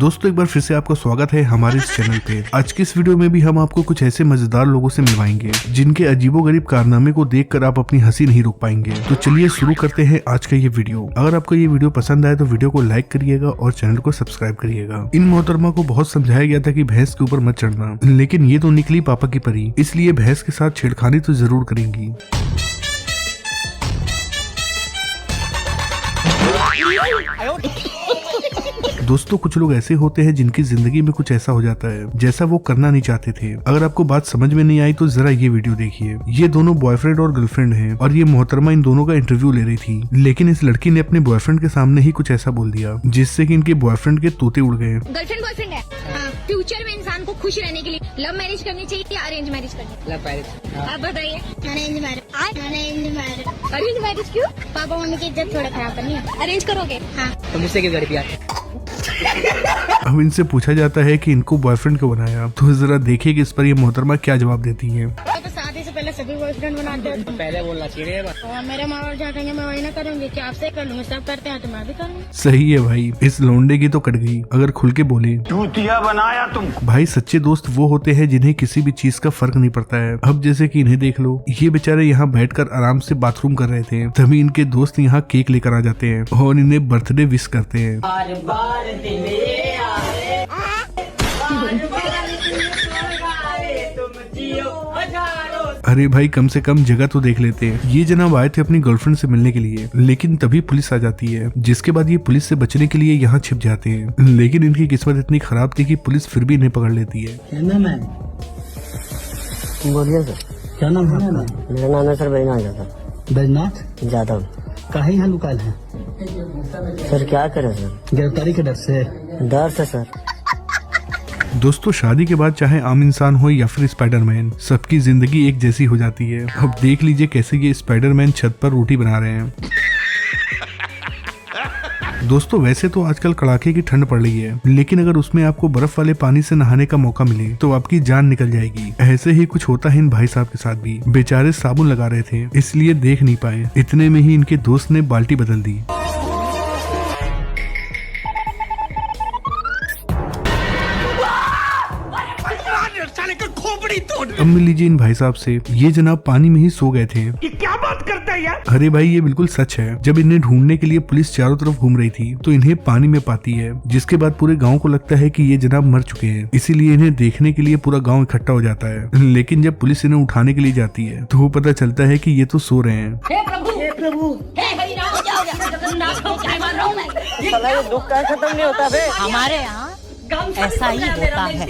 दोस्तों एक बार फिर से आपका स्वागत है हमारे इस चैनल पे। आज की इस वीडियो में भी हम आपको कुछ ऐसे मजेदार लोगों से मिलवाएंगे जिनके अजीबोगरीब कारनामे को देखकर आप अपनी हंसी नहीं रोक पाएंगे। तो चलिए शुरू करते हैं आज का ये वीडियो। अगर आपको ये वीडियो पसंद आए तो वीडियो को लाइक करिएगा और चैनल को सब्सक्राइब करिएगा। इन मोहतरमा को बहुत समझाया गया था कि भैंस के ऊपर मत चढ़ना, लेकिन ये तो निकली पापा की परी, इसलिए भैंस के साथ छेड़खानी तो जरूर करेंगी। दोस्तों कुछ लोग ऐसे होते हैं जिनकी जिंदगी में कुछ ऐसा हो जाता है जैसा वो करना नहीं चाहते थे। अगर आपको बात समझ में नहीं आई तो जरा ये वीडियो देखिए। ये दोनों बॉयफ्रेंड और गर्लफ्रेंड हैं और ये मोहतरमा इन दोनों का इंटरव्यू ले रही थी, लेकिन इस लड़की ने अपने बॉयफ्रेंड के सामने ही कुछ ऐसा बोल दिया जिससे कि इनके बॉयफ्रेंड के तोते उड़ गए। गर्लफ्रेंड बॉयफ्रेंड है, फ्यूचर में इंसान को खुश रहने के लिए लव मैरिज करनी चाहिए या अरेंज मैरिज करनी? Love marriage. आप बताइए। Arrange marriage. अरेंज मैरिज क्यों? पापा मम्मी की इज्जत थोड़ा खराब करनी है। अरेंज करोगे? हाँ। तो मुझसे क्यों गरीबी आती? अब इनसे पूछा जाता है कि इनको बॉयफ्रेंड क्यों बनाया, तो जरा देखिए कि इस पर ये मोहतरमा क्या जवाब देती है। तो शादी से पहले सभी बॉयफ्रेंड बनाते हैं, तो पहले बोलना चाहिए। मेरे माँ बाप क्या कहेंगे मैं वही ना करूंगी कि आपसे कर लूंगी, सब करते हैं तो मैं भी करूंगी। सही है भाई, इस लौंडे की तो कट गई अगर खुल के बोले। चूतिया बनाया तुम। भाई सच्चे दोस्त वो होते हैं जिन्हें किसी भी चीज का फर्क नहीं पड़ता है। अब जैसे कि इन्हें देख लो, ये बेचारे यहाँ बैठकर आराम से बाथरूम कर रहे थे, तभी इनके दोस्त यहाँ केक लेकर आ जाते हैं और इन्हें बर्थडे विश करते हैं। अरे भाई कम से कम जगह तो देख लेते हैं। ये जनाब आए थे अपनी गर्लफ्रेंड से मिलने के लिए, लेकिन तभी पुलिस आ जाती है, जिसके बाद ये पुलिस से बचने के लिए यहाँ छिप जाते हैं। लेकिन इनकी किस्मत इतनी खराब थी कि पुलिस फिर भी इन्हें पकड़ लेती है। क्या नाम है? बोलिए सर। क्या नाम है आपका? मेरा नाम है सर बैजनाथ यादव। बैजनाथ यादव। काहे यहाँ लुकाल है? सर क्या करें सर? गिरफ्तारी के डर से। डर से सर। दोस्तों शादी के बाद चाहे आम इंसान हो या फिर स्पाइडरमैन, सबकी जिंदगी एक जैसी हो जाती है। अब देख लीजिए कैसे ये स्पाइडरमैन छत पर रोटी बना रहे हैं। दोस्तों वैसे तो आजकल कड़ाके की ठंड पड़ रही है, लेकिन अगर उसमें आपको बर्फ वाले पानी से नहाने का मौका मिले तो आपकी जान निकल जाएगी। ऐसे ही कुछ होता है इन भाई साहब के साथ भी। बेचारे साबुन लगा रहे थे इसलिए देख नहीं पाए, इतने में ही इनके दोस्त ने बाल्टी बदल दी। अब मिल लीजिए इन भाई साहब से, ये जनाब पानी में ही सो गए थे। ये क्या बात करता है यार? अरे भाई ये बिल्कुल सच है। जब इन्हें ढूंढने के लिए पुलिस चारों तरफ घूम रही थी तो इन्हें पानी में पाती है, जिसके बाद पूरे गांव को लगता है कि ये जनाब मर चुके हैं, इसीलिए इन्हें देखने के लिए पूरा गांव इकट्ठा हो जाता है। लेकिन जब पुलिस इन्हें उठाने के लिए जाती है तो पता चलता है कि ये तो सो रहे हैं। हे प्रभु, हे हरि राम, क्या हो गया? जगन्नाथ को क्या मान रहा हूं मैं? दुख का खत्म नहीं होता बे। हमारे यहाँ ऐसा ही होता है।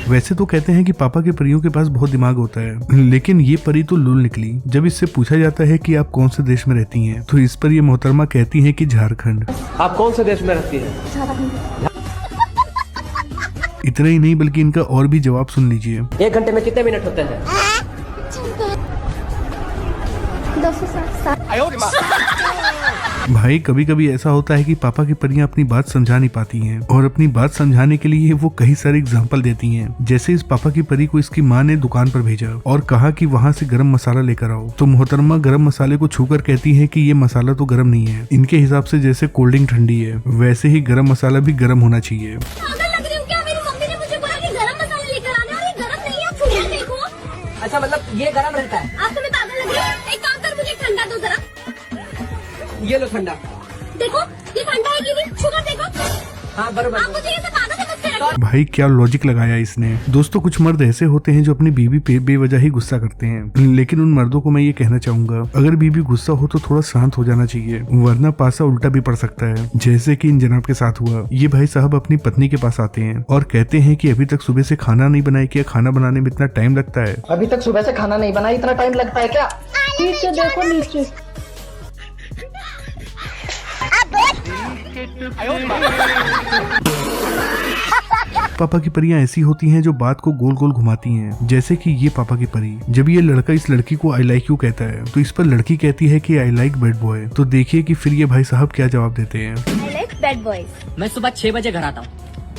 वैसे तो कहते हैं कि पापा के परियों के पास बहुत दिमाग होता है, लेकिन ये परी तो लूल निकली। जब इससे पूछा जाता है कि आप कौन से देश में रहती हैं, तो इस पर ये मोहतरमा कहती है कि झारखंड। आप कौन से देश में रहती हैं? इतना ही नहीं बल्कि इनका और भी जवाब सुन लीजिए। 1 घंटे में कितने मिनट होते हैं? 260। भाई कभी कभी ऐसा होता है कि पापा की परियां अपनी बात समझा नहीं पाती हैं, और अपनी बात समझाने के लिए वो कई सारे एग्जाम्पल देती हैं। जैसे इस पापा की परी को इसकी माँ ने दुकान पर भेजा और कहा कि वहाँ से गरम मसाला लेकर आओ, तो मोहतरमा गरम मसाले को छूकर कहती है कि ये मसाला तो गरम नहीं है। इनके हिसाब से जैसे कोल्ड ड्रिंक ठंडी है, वैसे ही गरम मसाला भी गरम होना चाहिए। अच्छा मतलब ये गरम रहता है? आप तुम्हें पागल लग रहे हो? एक काम कर, मुझे ठंडा दो जरा। ये लो ठंडा। देखो ये ठंडा है कि नहीं, शुगर देखो। हाँ बराबर। आप मुझे ये सब पागल समझते रखो। भाई क्या लॉजिक लगाया इसने। दोस्तों कुछ मर्द ऐसे होते हैं जो अपनी बीवी पे बेवजह ही गुस्सा करते हैं, लेकिन उन मर्दों को मैं ये कहना चाहूंगा, अगर बीवी गुस्सा हो तो थोड़ा शांत हो जाना चाहिए, वरना पासा उल्टा भी पड़ सकता है, जैसे कि इन जनाब के साथ हुआ। ये भाई साहब अपनी पत्नी के पास आते हैं और कहते हैं कि अभी तक सुबह से खाना नहीं बनाया, क्या खाना बनाने में इतना टाइम लगता है? अभी तक सुबह से खाना नहीं बनाया, इतना टाइम लगता है क्या? नीचे देखो नीचे। पापा की परियां ऐसी होती हैं जो बात को गोल गोल घुमाती हैं, जैसे कि ये पापा की परी। जब ये लड़का इस लड़की को आई लाइक यू कहता है तो इस पर लड़की कहती है कि आई लाइक बैड बॉय। तो देखिए कि फिर ये भाई साहब क्या जवाब देते हैं। I like bad boys. मैं सुबह 6 बजे घर आता हूँ।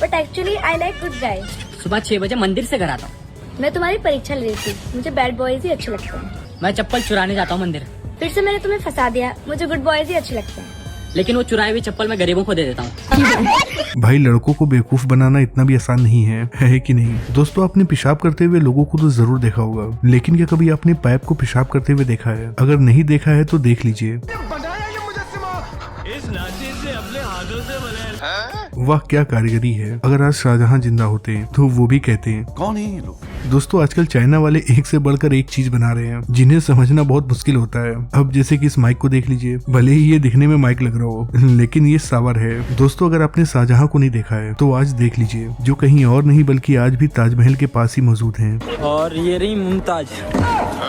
But actually I like good guys. सुबह 6 बजे मंदिर से घर आता हूँ। मैं तुम्हारी परीक्षा ले रही थी, मुझे बैड बॉयज ही अच्छे लगते हैं। मैं चप्पल चुराने जाता हूँ मंदिर। फिर से मैंने तुम्हें फंसा दिया, मुझे गुड बॉयज ही अच्छे लगते हैं। लेकिन वो चुराए हुए चप्पल मैं गरीबों को दे देता हूँ। भाई लड़कों को बेवकूफ बनाना इतना भी आसान नहीं है कि नहीं। दोस्तों आपने पेशाब करते हुए लोगों को तो जरूर देखा होगा, लेकिन क्या कभी आपने पाइप को पेशाब करते हुए देखा है? अगर नहीं देखा है तो देख लीजिए। वाह क्या कारीगरी है। अगर आज शाहजहां जिंदा होते तो वो भी कहते हैं। कौन है ये लोग? दोस्तों आजकल चाइना वाले एक से बढ़कर एक चीज बना रहे हैं जिन्हें समझना बहुत मुश्किल होता है। अब जैसे कि इस माइक को देख लीजिए, भले ही ये दिखने में माइक लग रहा हो लेकिन ये सावर है। दोस्तों अगर आपने शाहजहां को नहीं देखा है तो आज देख लीजिए, जो कहीं और नहीं बल्कि आज भी ताजमहल के पास ही मौजूद है। और ये रही मुमताज।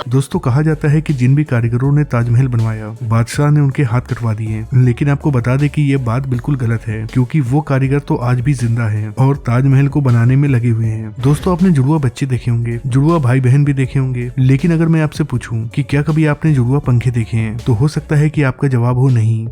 दोस्तों कहा जाता है कि जिन भी कारीगरों ने ताजमहल बनवाया, बादशाह ने उनके हाथ कटवा दिए। लेकिन आपको बता दें कि ये बात बिल्कुल गलत है, क्योंकि वो कारीगर तो आज भी जिंदा है और ताजमहल को बनाने में लगे हुए हैं। दोस्तों आपने जुड़वा बच्चे देखे होंगे, जुड़वा भाई बहन भी देखे होंगे, लेकिन अगर मैं आपसे पूछूं कि क्या कभी आपने जुड़वा पंखे देखे हैं, तो हो सकता है कि आपका जवाब हो नहीं।